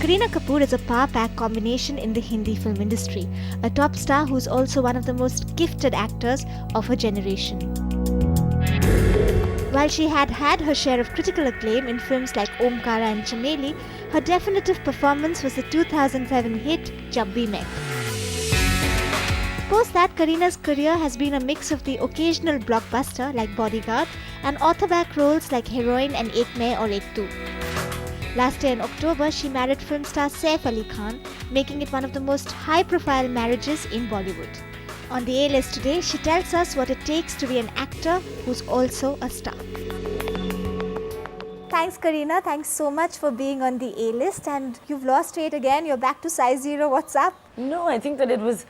Kareena Kapoor is a power-pack combination in the Hindi film industry, a top star who's also one of the most gifted actors of her generation. While she had her share of critical acclaim in films like Omkara and Chameli, her definitive performance was the 2007 hit Jab Bhi Main. Post that, Kareena's career has been a mix of the occasional blockbuster like Bodyguard and author-back roles like Heroine and Ek Main or Ek Tu. Last year in October, she married film star Saif Ali Khan, making it one of the most high-profile marriages in Bollywood. On the A-list today, she tells us what it takes to be an actor who's also a star. Thanks, Kareena. Thanks so much for being on the A-list. And you've lost weight again. You're back to size 0. What's up? No, I think that it was...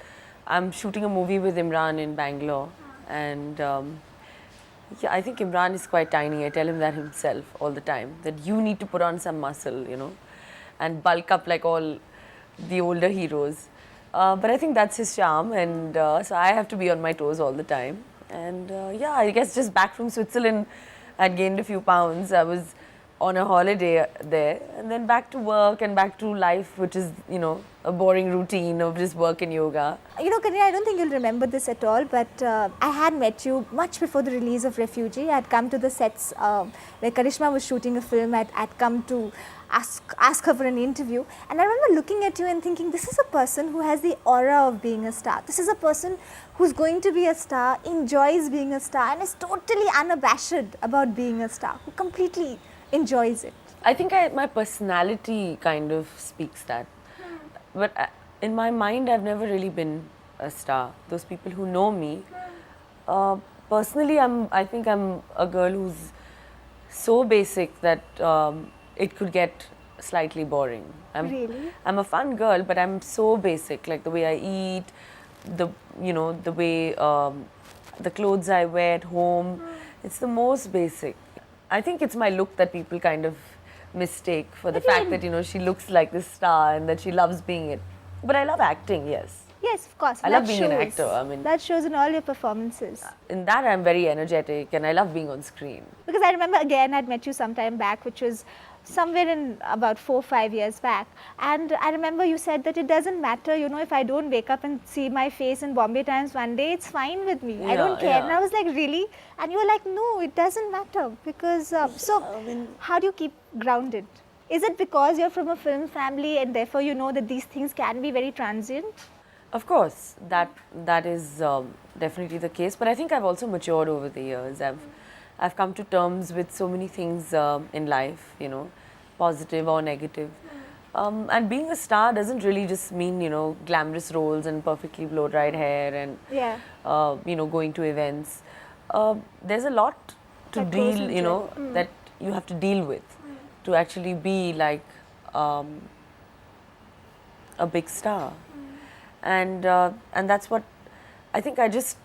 I'm shooting a movie with Imran in Bangalore. And yeah, I think Imran is quite tiny. I tell him that himself all the time. That you need to put on some muscle, you know, and bulk up like all the older heroes. But I think that's his charm, and so I have to be on my toes all the time. And yeah, I guess just back from Switzerland, I'd gained a few pounds. I was on a holiday there, and then back to work and back to life, which is, you know, a boring routine of just work and yoga. You know, Kareena, I don't think you'll remember this at all, but I had met you much before the release of Refugee. I had come to the sets where Karishma was shooting a film. I'd come to ask her for an interview, and I remember looking at you and thinking, this is a person who has the aura of being a star. This is a person who's going to be a star, enjoys being a star, and is totally unabashed about being a star, who completely enjoys it. I think my personality kind of speaks that. But in my mind, I've never really been a star. Those people who know me, personally, I think I'm a girl who's so basic that it could get slightly boring. Really? I'm a fun girl, but I'm so basic. Like the way I eat, the way the clothes I wear at home. It's the most basic. I think it's my look that people kind of mistake for the fact that, you know, she looks like this star and that she loves being it. But I love acting, yes. Yes, of course. I love being an actor. I mean, that shows in all your performances. In that, I'm very energetic and I love being on screen. Because I remember again, I'd met you sometime back, which was somewhere in about 4 or 5 years back. And I remember you said that it doesn't matter, you know, if I don't wake up and see my face in Bombay Times one day, it's fine with me. I don't care. Yeah. And I was like, really? And you were like, no, it doesn't matter. Because, how do you keep grounded? Is it because you're from a film family and therefore you know that these things can be very transient? Of course, that is definitely the case. But I think I've also matured over the years. I've come to terms with so many things in life, you know, positive or negative. And being a star doesn't really just mean, you know, glamorous roles and perfectly blow-dried hair and, you know, going to events. There's a lot to deal, you know, that you have to deal with to actually be like a big star. And that's what I think. I just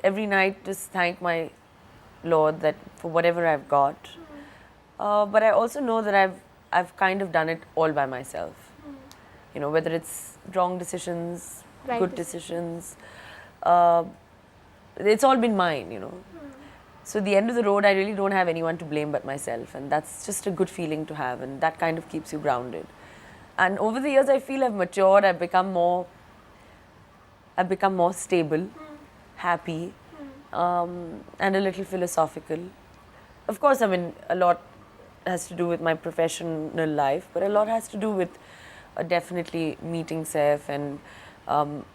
every night just thank my Lord that for whatever I've got. But I also know that I've kind of done it all by myself. You know, whether it's wrong decisions, good decisions, it's all been mine, you know. So at the end of the road, I really don't have anyone to blame but myself, and that's just a good feeling to have, and that kind of keeps you grounded. And over the years, I feel I've matured. I've become more stable, happy, and a little philosophical. Of course, I mean, a lot has to do with my professional life, but a lot has to do with definitely meeting Saif and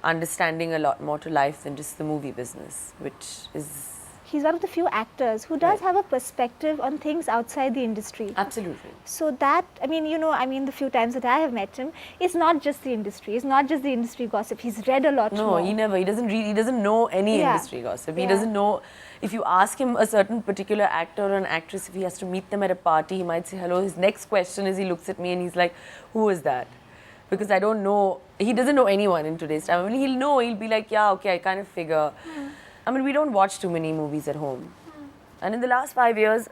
understanding a lot more to life than just the movie business, which is... He's one of the few actors who does have a perspective on things outside the industry. Absolutely. So that, I mean, you know, the few times that I have met him, it's not just the industry. It's not just the industry gossip. He's read a lot more. No, he doesn't read. He doesn't know any industry gossip. He doesn't know. If you ask him a certain particular actor or an actress, if he has to meet them at a party, he might say hello. His next question is, he looks at me and he's like, who is that? Because I don't know. He doesn't know anyone in today's time. I mean, he'll know. He'll be like, yeah, okay, I kind of figure. I mean, we don't watch too many movies at home. And in the last 5 years,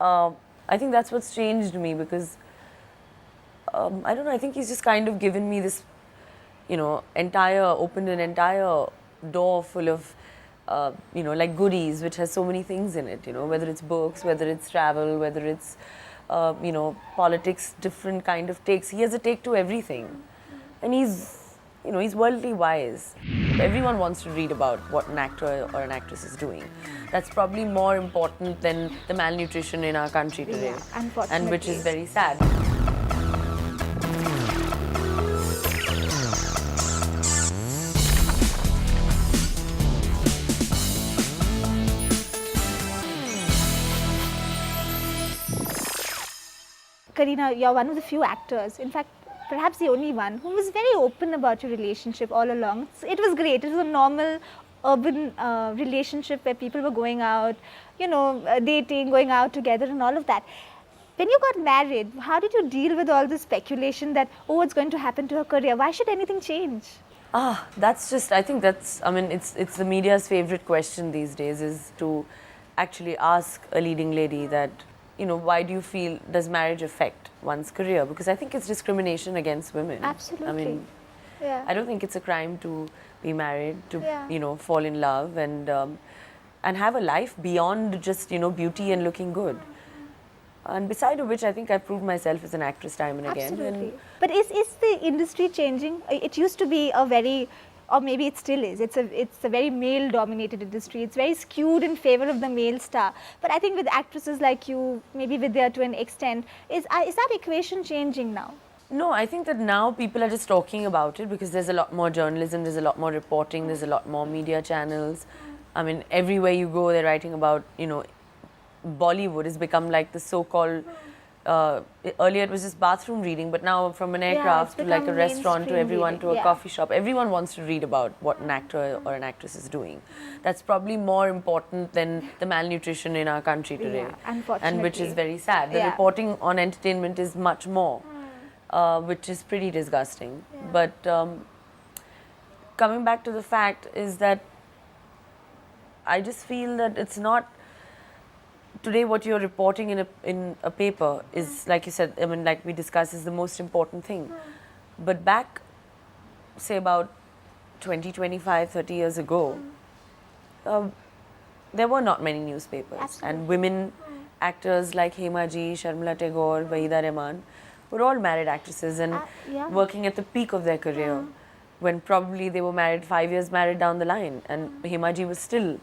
I think that's what's changed me, because, I don't know, I think he's just kind of given me this, you know, opened an entire door full of, you know, like goodies, which has so many things in it, you know, whether it's books, whether it's travel, whether it's you know, politics, different kind of takes. He has a take to everything. And he's, you know, he's worldly wise. Everyone wants to read about what an actor or an actress is doing. That's probably more important than the malnutrition in our country today. Yeah, unfortunately. And which is very sad. Kareena, you're one of the few actors, in fact, perhaps the only one, who was very open about your relationship all along. It was great. It was a normal, urban relationship where people were going out, you know, dating, going out together and all of that. When you got married, how did you deal with all this speculation that, oh, what's going to happen to her career? Why should anything change? That's just, I think that's, I mean, it's the media's favorite question these days, is to actually ask a leading lady that, you know, why do you feel, does marriage affect one's career? Because I think it's discrimination against women. Absolutely. I mean, yeah. I don't think it's a crime to be married, to, Yeah. you know, fall in love and have a life beyond just, you know, beauty and looking good. And beside of which, I think I've proved myself as an actress time and again. Absolutely. But is the industry changing? It used to be a very, or maybe it still is, it's a very male-dominated industry. It's very skewed in favor of the male star. But I think with actresses like you, maybe Vidya to an extent, is that equation changing now? No, I think that now people are just talking about it because there's a lot more journalism, there's a lot more reporting, there's a lot more media channels. I mean, everywhere you go, they're writing about, you know, Bollywood has become like the so-called, earlier it was just bathroom reading, but now from an aircraft to like a restaurant to everyone reading. to a coffee shop, everyone wants to read about what an actor or an actress is doing. That's probably more important than the malnutrition in our country today. Yeah, unfortunately. And which is very sad. The reporting on entertainment is much more, which is pretty disgusting. Yeah. But coming back to the fact is that I just feel that it's not, today what you're reporting in a paper is, like you said, I mean, like we discussed, is the most important thing. But back, say about 20, 25, 30 years ago, there were not many newspapers. Absolutely. And women actors like Hema Ji, Sharmila Tagore, Wahida Rehman were all married actresses and working at the peak of their career. When probably they were married 5 years married down the line, and Hema Ji was still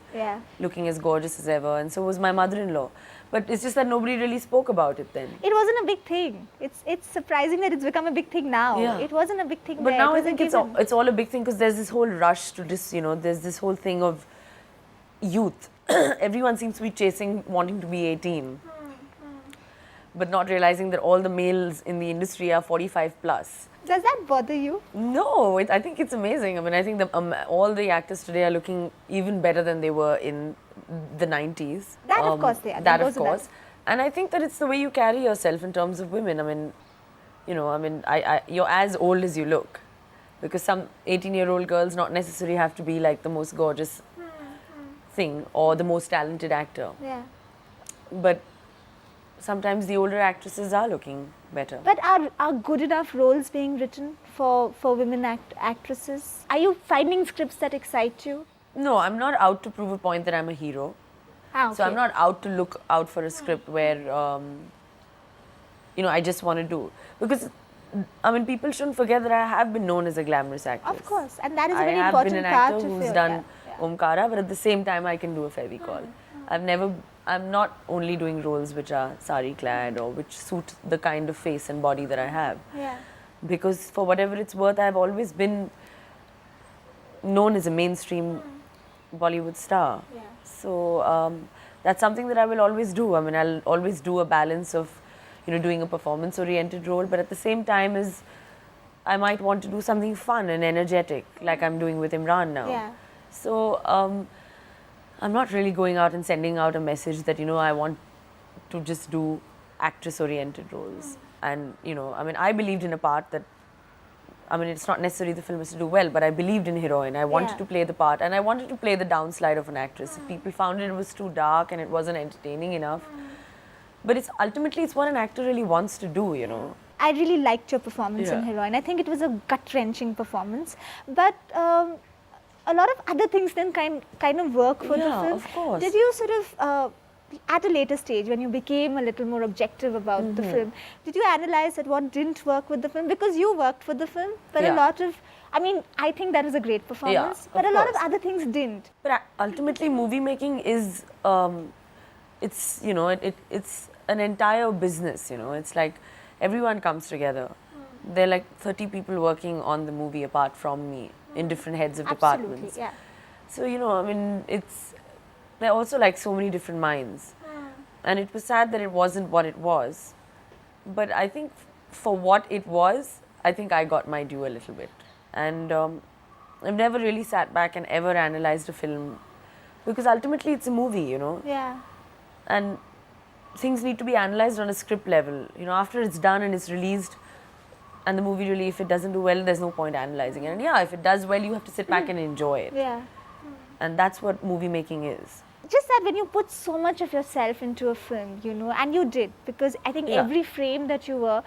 looking as gorgeous as ever, and so was my mother-in-law. But it's just that nobody really spoke about it then. It wasn't a big thing. It's surprising that it's become a big thing now. Yeah. It wasn't a big thing But then. now I think it's all a big thing because there's this whole rush to just, you know, there's this whole thing of youth. Everyone seems to be chasing, wanting to be 18. But not realizing that all the males in the industry are 45 plus. Does that bother you? No, I think it's amazing. I mean, I think all the actors today are looking even better than they were in the 90s. That of course they are. That of course. And I think that it's the way you carry yourself in terms of women. I mean, you know, I mean, you're as old as you look. Because some 18-year-old girls not necessarily have to be like the most gorgeous thing or the most talented actor. Yeah. But sometimes the older actresses are looking better. But are good enough roles being written for women actresses? Are you finding scripts that excite you? No, I'm not out to prove a point that I'm a hero. Okay. So I'm not out to look out for a script where, you know, I just want to do. Because, I mean, people shouldn't forget that I have been known as a glamorous actress. Of course, and that is a I very have important been an part actor to who's fill. done Omkara, but at the same time I can do a Fevicol. I'm not only doing roles which are sari clad or which suit the kind of face and body that I have. Yeah. Because for whatever it's worth, I've always been known as a mainstream Bollywood star. Yeah. So that's something that I will always do. I mean, I'll always do a balance of, you know, doing a performance-oriented role, but at the same time is I might want to do something fun and energetic, like I'm doing with Imran now. Yeah. So I'm not really going out and sending out a message that, you know, I want to just do actress-oriented roles. And, you know, I mean, I believed in a part that, I mean, it's not necessarily the film has to do well, but I believed in heroine. I wanted to play the part, and I wanted to play the downslide of an actress. If people found it was too dark and it wasn't entertaining enough. But it's ultimately, it's what an actor really wants to do, you know. I really liked your performance in Heroine. I think it was a gut-wrenching performance. But a lot of other things then kind of work for the film. Of course. Did you sort of at a later stage, when you became a little more objective about the film, did you analyze that what didn't work with the film? Because you worked for the film, but a lot of, I mean, I think that was a great performance, but a lot of other things didn't. But ultimately, movie making is, it's, you know, it's an entire business, you know. It's like everyone comes together. There are like 30 people working on the movie apart from me in different heads of departments. Yeah. So, you know, I mean, there are also like so many different minds. And it was sad that it wasn't what it was. But I think for what it was, I think I got my due a little bit. And I've never really sat back and ever analyzed a film, because ultimately it's a movie, you know. Yeah. And things need to be analyzed on a script level. You know, after it's done and it's released, and the movie really, if it doesn't do well, there's no point analyzing it. And yeah, if it does well, you have to sit back and enjoy it. Yeah. And that's what movie making is. Just that when you put so much of yourself into a film, you know, and you did, because I think every frame that you were,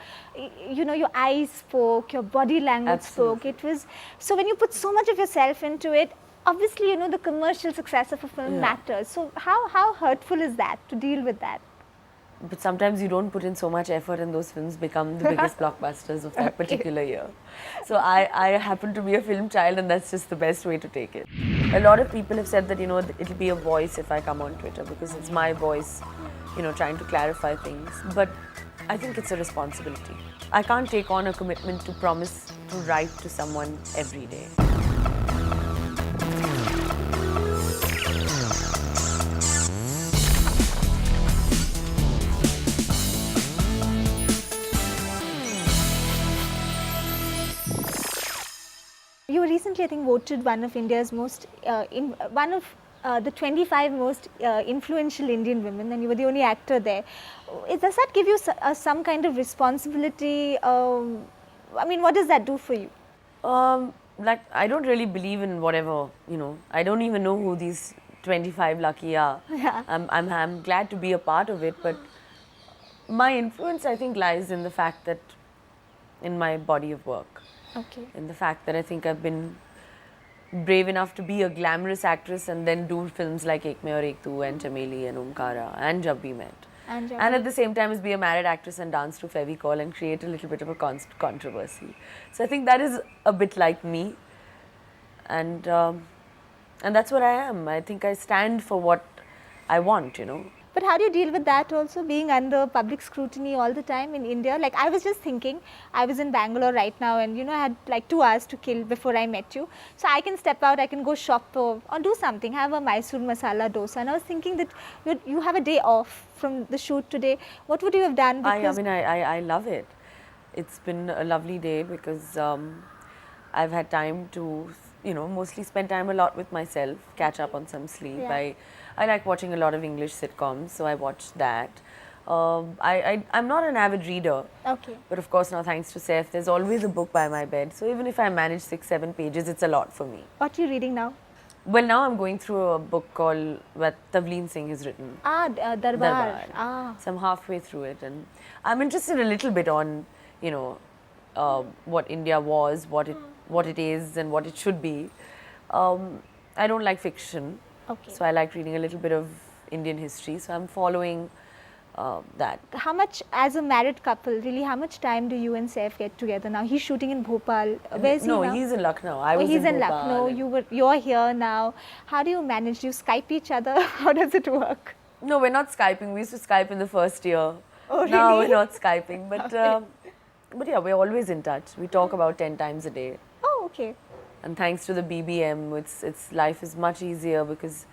you know, your eyes spoke, your body language spoke. It was, so when you put so much of yourself into it, obviously, you know, the commercial success of a film matters. So how hurtful is that to deal with that? But sometimes you don't put in so much effort and those films become the biggest blockbusters of that particular year. So I happen to be a film child, and that's just the best way to take it. A lot of people have said that, you know, it'll be a voice if I come on Twitter, because it's my voice, you know, trying to clarify things. But I think it's a responsibility. I can't take on a commitment to promise to write to someone every day. You were recently, I think, voted one of India's most, one of the 25 most influential Indian women, and you were the only actor there. Does that give you some kind of responsibility? I mean, what does that do for you? Like, I don't really believe in whatever, you know. I don't even know who these 25 lucky are. Yeah. I'm glad to be a part of it, but my influence, I think, lies in the fact that, in my body of work. Okay. In the fact that I think I've been brave enough to be a glamorous actress and then do films like Ek Mein Aur Ek Tu and Chameli and Omkara and Jab Bhi Met. And at the same time, as be a married actress and dance to Fevicol and create a little bit of a controversy. So I think that is a bit like me, and that's what I am. I think I stand for what I want, you know. But how do you deal with that also, being under public scrutiny all the time in India? Like, I was just thinking, I was in Bangalore right now, and, you know, I had like 2 hours to kill before I met you. So I can step out, I can go shop or do something, have a Mysore masala dosa. And I was thinking that you have a day off from the shoot today. What would you have done? Because I love it. It's been a lovely day because I've had time to, you know, mostly spend time a lot with myself, catch up on some sleep. Yeah. I like watching a lot of English sitcoms, so I watched that. I'm not an avid reader. Okay. But of course now, thanks to Saif, there's always a book by my bed. So even if I manage 6-7 pages, it's a lot for me. What are you reading now? Well, now I'm going through a book called that Tavleen Singh has written. Darbar. So I'm halfway through it, and I'm interested a little bit on, you know, what India was, what it is, and what it should be. I don't like fiction. Okay. So I like reading a little bit of Indian history. So I'm following that. How much, as a married couple, really, how much time do you and Saif get together now? He's shooting in Bhopal. Where's he now? No, he's in Lucknow. I was he's in Bhopal. Lucknow. You're here now. How do you manage? Do you Skype each other? How does it work? No, we're not Skyping. We used to Skype in the first year. Oh, really? Now we're not Skyping. But, Okay. but yeah, we're always in touch. We talk about 10 times a day. Oh, okay. And thanks to the BBM, it's life is much easier because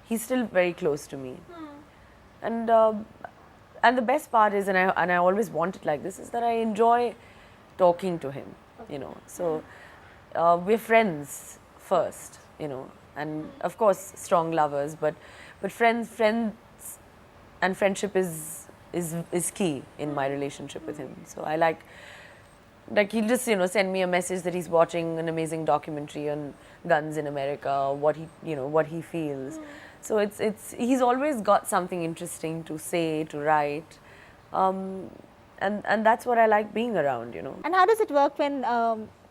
he's still very close to me. And the best part is, and I always want it like this, is that I enjoy talking to him, you know. So we're friends first, you know, and of course strong lovers, but friends and friendship is key in my relationship with him. So I like he'll just, you know, send me a message that he's watching an amazing documentary on guns in America, what he feels. So he's always got something interesting to say, to write, and that's what I like being around, you know. And how does it work when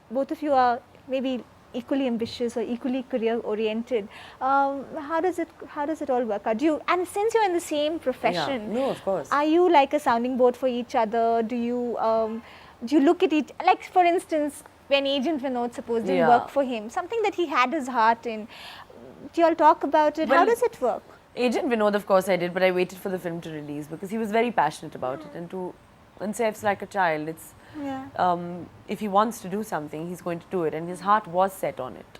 both of you are maybe equally ambitious or equally career oriented. How does it all work out? And since you're in the same profession, no, of course. are you like a sounding board for each other? Do you look at each, like for instance, when Agent Vinod suppose didn't work for him, something that he had his heart in, do you all talk about it? How does it work? Agent Vinod, of course I did, but I waited for the film to release because he was very passionate about it. And Saif's like a child. It's if he wants to do something, he's going to do it, and his heart was set on it.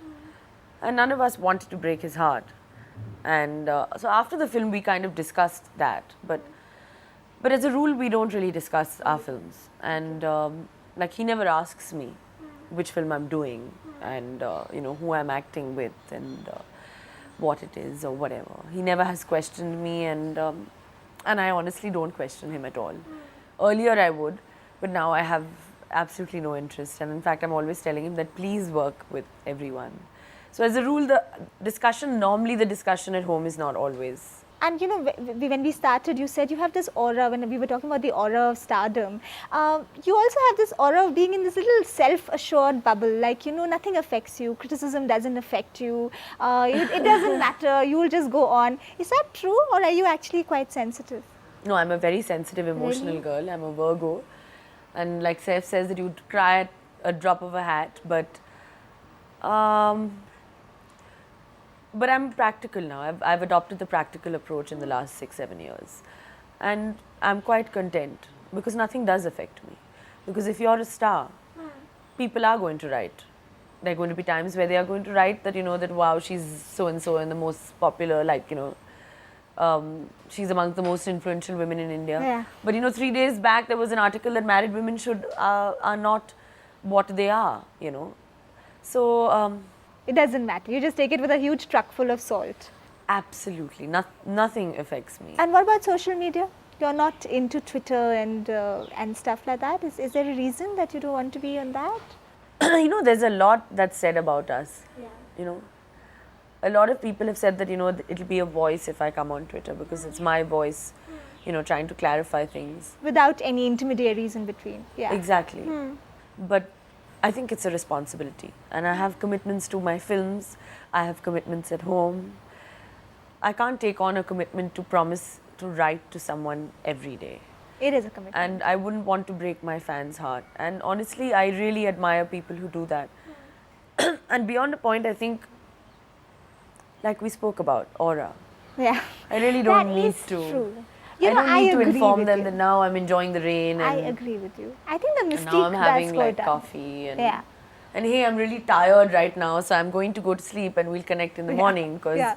And none of us wanted to break his heart. And so after the film, we kind of discussed that. But as a rule, we don't really discuss our films. And like he never asks me which film I'm doing and who I'm acting with and what it is or whatever. He never has questioned me, and I honestly don't question him at all. Earlier I would, but now I have absolutely no interest. And in fact, I'm always telling him that please work with everyone. So as a rule, normally the discussion at home is not always. And when we started, you said you have this aura, when we were talking about the aura of stardom, you also have this aura of being in this little self-assured bubble, like, nothing affects you, criticism doesn't affect you, it doesn't matter, you will just go on. Is that true, or are you actually quite sensitive? No, I'm a very sensitive, emotional girl. I'm a Virgo. And like Saif says that you'd cry at a drop of a hat, but I'm practical now. I've adopted the practical approach in the last 6-7 years. And I'm quite content because nothing does affect me. Because if you're a star, people are going to write. There are going to be times where they are going to write that, that wow, she's so-and-so and the most popular, she's among the most influential women in India. Yeah. But 3 days back, there was an article that married women are not what they are, So... it doesn't matter. You just take it with a huge truck full of salt. Absolutely. Nothing affects me. And what about social media? You're not into Twitter and stuff like that. Is there a reason that you don't want to be on that? There's a lot that's said about us. Yeah. A lot of people have said that, it'll be a voice if I come on Twitter because it's my voice, trying to clarify things. Without any intermediaries in between. Yeah. Exactly. But I think it's a responsibility, and I have commitments to my films, I have commitments at home. I can't take on a commitment to promise to write to someone every day. It is a commitment. And I wouldn't want to break my fans' heart. And honestly, I really admire people who do that. And beyond a point, I think, like we spoke about, aura. Yeah. I really don't need to. True. I don't need to inform them that now I'm enjoying the rain. I agree with you. I think the mystique now I'm having does go down. Coffee and hey, I'm really tired right now, so I'm going to go to sleep and we'll connect in the morning because. Yeah.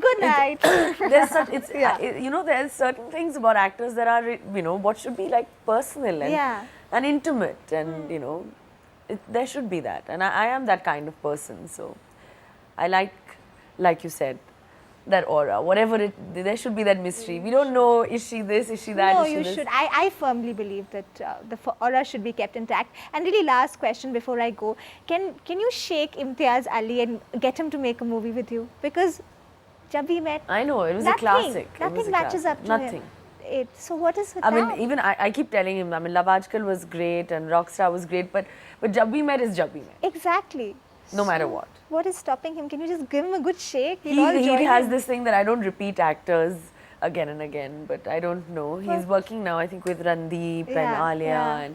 Good night. There's there's certain things about actors that are what should be like personal and intimate, and there should be that, and I am that kind of person, so I like you said, that aura, whatever there should be that mystery. We don't know, is she this, is she that? No, you should. I firmly believe that the aura should be kept intact. And really, last question before I go, can you shake Imtiaz Ali and get him to make a movie with you? Because Jab We Met, I know, it was a classic. Nothing matches up to him. So what is with that? I mean, even I keep telling him, Love Aajkal was great and Rockstar was great, but Jab We Met is Jab We Met. Exactly. No matter what. What is stopping him? Can you just give him a good shake? He has this thing that I don't repeat actors again and again, but I don't know. He's working now, I think, with Randeep and Alia.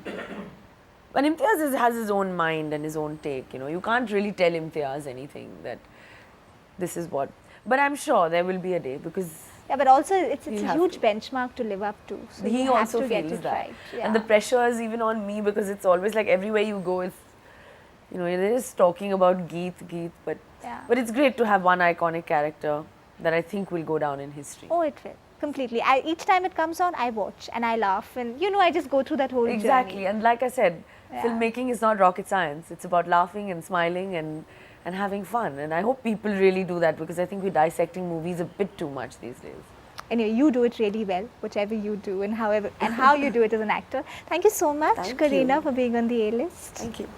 And Imtiaz has his own mind and his own take, You can't really tell Imtiaz anything that this is what. But I'm sure there will be a day because... Yeah, but also it's a huge benchmark to live up to. So he also feels that. Right. Yeah. And the pressure is even on me because it's always like everywhere you go, it's they're just talking about Geet, but it's great to have one iconic character that I think will go down in history. Oh, it will. Completely. Each time it comes on, I watch and I laugh and, I just go through that whole journey. And like I said, Yeah. Filmmaking is not rocket science. It's about laughing and smiling and having fun. And I hope people really do that, because I think we're dissecting movies a bit too much these days. Anyway, you do it really well, whichever you do and how you do it as an actor. Thank you so much, Kareena, for being on the A-list. Thank you.